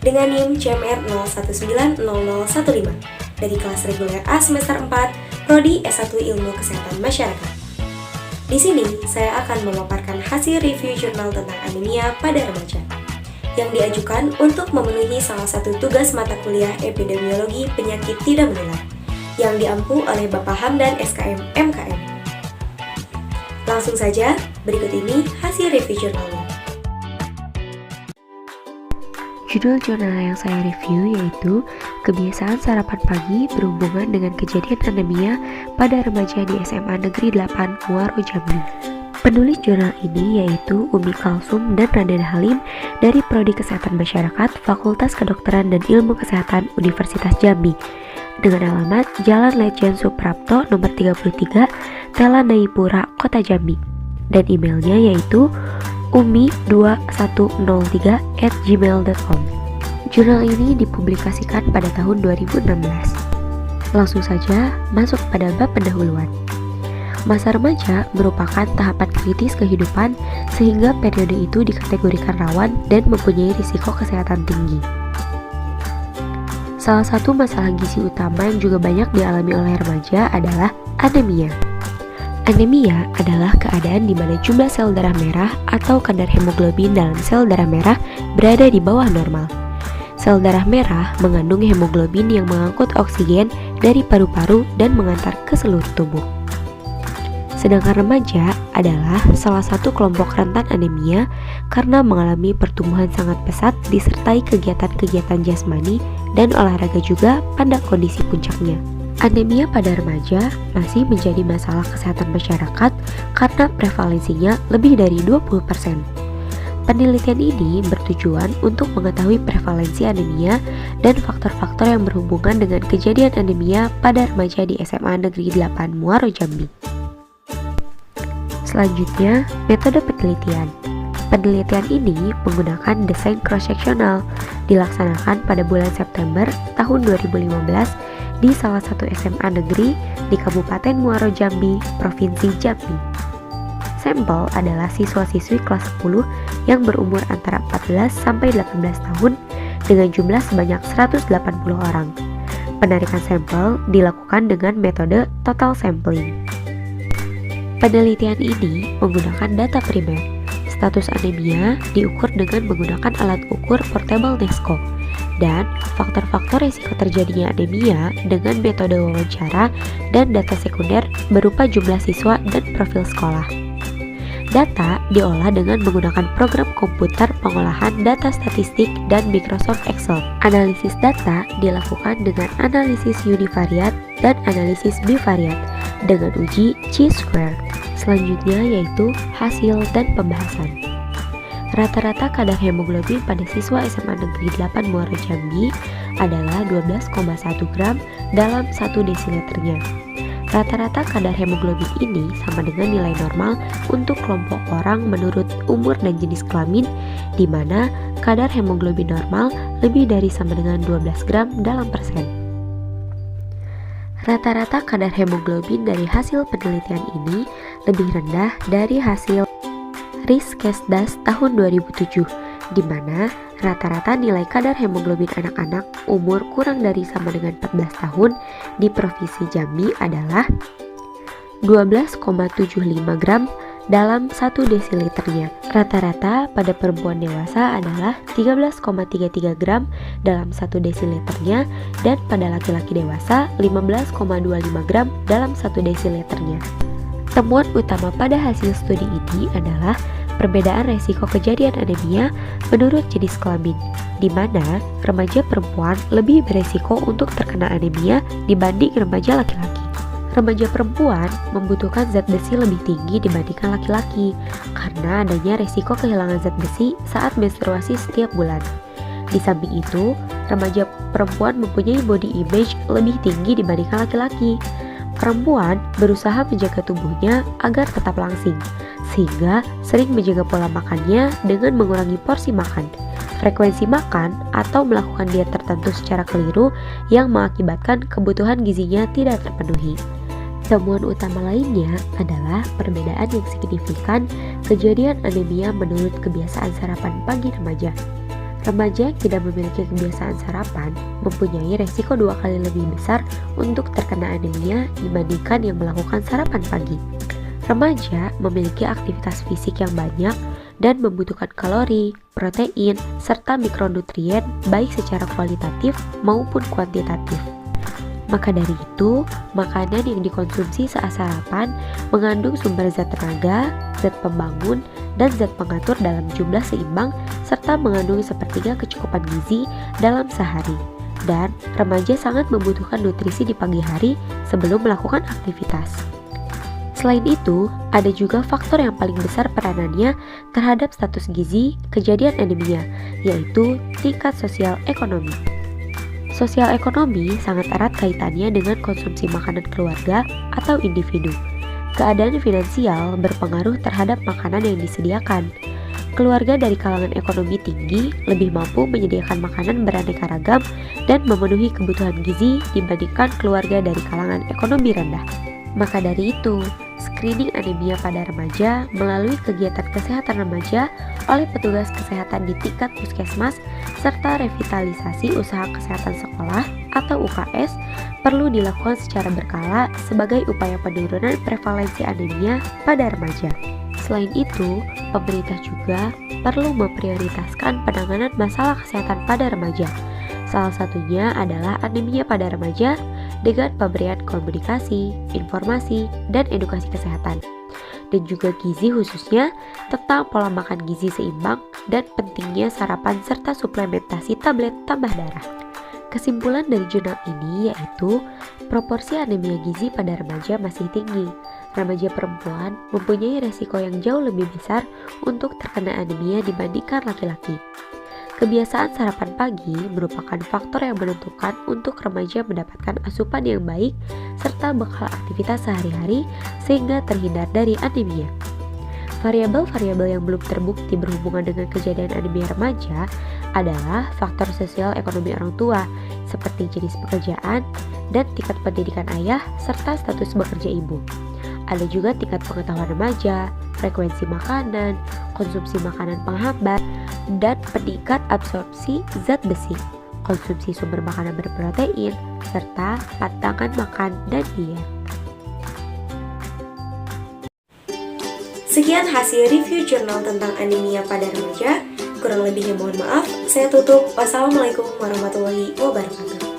dengan NIM CMR 0190015 dari kelas reguler A semester 4, Prodi S1 Ilmu Kesehatan Masyarakat. Di sini, saya akan memaparkan hasil review jurnal tentang anemia pada remaja yang diajukan untuk memenuhi salah satu tugas mata kuliah epidemiologi penyakit tidak menular yang diampu oleh Bapak Hamdan SKM MKM. Langsung saja, berikut ini hasil review jurnalnya. Judul jurnal yang saya review yaitu Kebiasaan Sarapan Pagi Berhubungan dengan Kejadian Anemia pada Remaja di SMA Negeri 8 Muaro Jambi. Penulis jurnal ini yaitu Umi Kalsum dan Raden Halim dari Prodi Kesehatan Masyarakat Fakultas Kedokteran dan Ilmu Kesehatan Universitas Jambi dengan alamat Jalan Lejen Suprapto nomor 33, Telanayipura, Kota Jambi, dan emailnya yaitu umi2103@gmail.com. Jurnal ini dipublikasikan pada tahun 2016. Langsung saja masuk pada bab pendahuluan. Masa remaja merupakan tahapan kritis kehidupan sehingga periode itu dikategorikan rawan dan mempunyai risiko kesehatan tinggi. Salah satu masalah gizi utama yang juga banyak dialami oleh remaja adalah anemia. Anemia adalah keadaan di mana jumlah sel darah merah atau kadar hemoglobin dalam sel darah merah berada di bawah normal. Sel darah merah mengandung hemoglobin yang mengangkut oksigen dari paru-paru dan mengantar ke seluruh tubuh. Sedangkan remaja adalah salah satu kelompok rentan anemia karena mengalami pertumbuhan sangat pesat disertai kegiatan-kegiatan jasmani dan olahraga juga pada kondisi puncaknya. Anemia pada remaja masih menjadi masalah kesehatan masyarakat karena prevalensinya lebih dari 20%. Penelitian ini bertujuan untuk mengetahui prevalensi anemia dan faktor-faktor yang berhubungan dengan kejadian anemia pada remaja di SMA Negeri 8 Muaro Jambi. Selanjutnya, metode penelitian. Penelitian ini menggunakan desain cross-sectional dilaksanakan pada bulan September tahun 2015 di salah satu SMA negeri di Kabupaten Muaro Jambi, Provinsi Jambi. Sampel adalah siswa-siswi kelas 10 yang berumur antara 14 sampai 18 tahun dengan jumlah sebanyak 180 orang. Penarikan sampel dilakukan dengan metode total sampling. Penelitian ini menggunakan data primer. Status anemia diukur dengan menggunakan alat ukur portable Nesco dan faktor-faktor risiko terjadinya anemia dengan metode wawancara dan data sekunder berupa jumlah siswa dan profil sekolah. Data diolah dengan menggunakan program komputer pengolahan data statistik dan Microsoft Excel. Analisis data dilakukan dengan analisis univariat dan analisis bivariat dengan uji chi-square. Selanjutnya yaitu hasil dan pembahasan. Rata-rata kadar hemoglobin pada siswa SMA Negeri 8 Muaro Jambi adalah 12,1 gram dalam 1 desiliternya. Rata-rata kadar hemoglobin ini sama dengan nilai normal untuk kelompok orang menurut umur dan jenis kelamin, di mana kadar hemoglobin normal lebih dari sama dengan 12 gram dalam persen. Rata-rata kadar hemoglobin dari hasil penelitian ini lebih rendah dari hasil Riskesdas tahun 2007, di mana rata-rata nilai kadar hemoglobin anak-anak umur kurang dari sama dengan 14 tahun di Provinsi Jambi adalah 12,75 gram dalam 1 desiliternya. Rata-rata pada perempuan dewasa adalah 13,33 gram dalam 1 desiliternya dan pada laki-laki dewasa 15,25 gram dalam 1 desiliternya. Temuan utama pada hasil studi ini adalah perbedaan resiko kejadian anemia menurut jenis kelamin, di mana remaja perempuan lebih beresiko untuk terkena anemia dibanding remaja laki-laki. Remaja perempuan membutuhkan zat besi lebih tinggi dibandingkan laki-laki karena adanya resiko kehilangan zat besi saat menstruasi setiap bulan. Di samping itu, remaja perempuan mempunyai body image lebih tinggi dibandingkan laki-laki. Perempuan berusaha menjaga tubuhnya agar tetap langsing, sehingga sering menjaga pola makannya dengan mengurangi porsi makan, frekuensi makan, atau melakukan diet tertentu secara keliru yang mengakibatkan kebutuhan gizinya tidak terpenuhi. Temuan utama lainnya adalah perbedaan yang signifikan kejadian anemia menurut kebiasaan sarapan pagi remaja. Remaja yang tidak memiliki kebiasaan sarapan mempunyai resiko 2 kali lebih besar untuk terkena anemia dibandingkan yang melakukan sarapan pagi. Remaja memiliki aktivitas fisik yang banyak dan membutuhkan kalori, protein, serta mikronutrien baik secara kualitatif maupun kuantitatif. Maka dari itu, makanan yang dikonsumsi saat sarapan mengandung sumber zat tenaga, zat pembangun, dan zat pengatur dalam jumlah seimbang serta mengandung sepertiga kecukupan gizi dalam sehari. Dan remaja sangat membutuhkan nutrisi di pagi hari sebelum melakukan aktivitas. Selain itu, ada juga faktor yang paling besar peranannya terhadap status gizi kejadian anemia, yaitu tingkat sosial ekonomi. Sosial ekonomi sangat erat kaitannya dengan konsumsi makanan keluarga atau individu. Keadaan finansial berpengaruh terhadap makanan yang disediakan. Keluarga dari kalangan ekonomi tinggi lebih mampu menyediakan makanan beraneka ragam dan memenuhi kebutuhan gizi dibandingkan keluarga dari kalangan ekonomi rendah. Maka dari itu, screening anemia pada remaja melalui kegiatan kesehatan remaja oleh petugas kesehatan di tingkat puskesmas serta revitalisasi usaha kesehatan sekolah atau UKS perlu dilakukan secara berkala sebagai upaya penurunan prevalensi anemia pada remaja. Selain itu, pemerintah juga perlu memprioritaskan penanganan masalah kesehatan pada remaja. Salah satunya adalah anemia pada remaja dengan pemberian komunikasi, informasi, dan edukasi kesehatan. Dan juga gizi khususnya tentang pola makan gizi seimbang dan pentingnya sarapan serta suplementasi tablet tambah darah. Kesimpulan dari jurnal ini yaitu proporsi anemia gizi pada remaja masih tinggi. Remaja perempuan mempunyai resiko yang jauh lebih besar untuk terkena anemia dibandingkan laki-laki. Kebiasaan sarapan pagi merupakan faktor yang menentukan untuk remaja mendapatkan asupan yang baik serta bekal aktivitas sehari-hari sehingga terhindar dari anemia. Variabel-variabel yang belum terbukti berhubungan dengan kejadian anemia remaja adalah faktor sosial ekonomi orang tua seperti jenis pekerjaan dan tingkat pendidikan ayah serta status bekerja ibu. Ada juga tingkat pengetahuan remaja, frekuensi makanan, konsumsi makanan penghambat, dan peningkat absorpsi zat besi, konsumsi sumber makanan berprotein, serta pantangan makan dan diet. Sekian hasil review jurnal tentang anemia pada remaja. Kurang lebihnya mohon maaf. Saya tutup. Wassalamualaikum warahmatullahi wabarakatuh.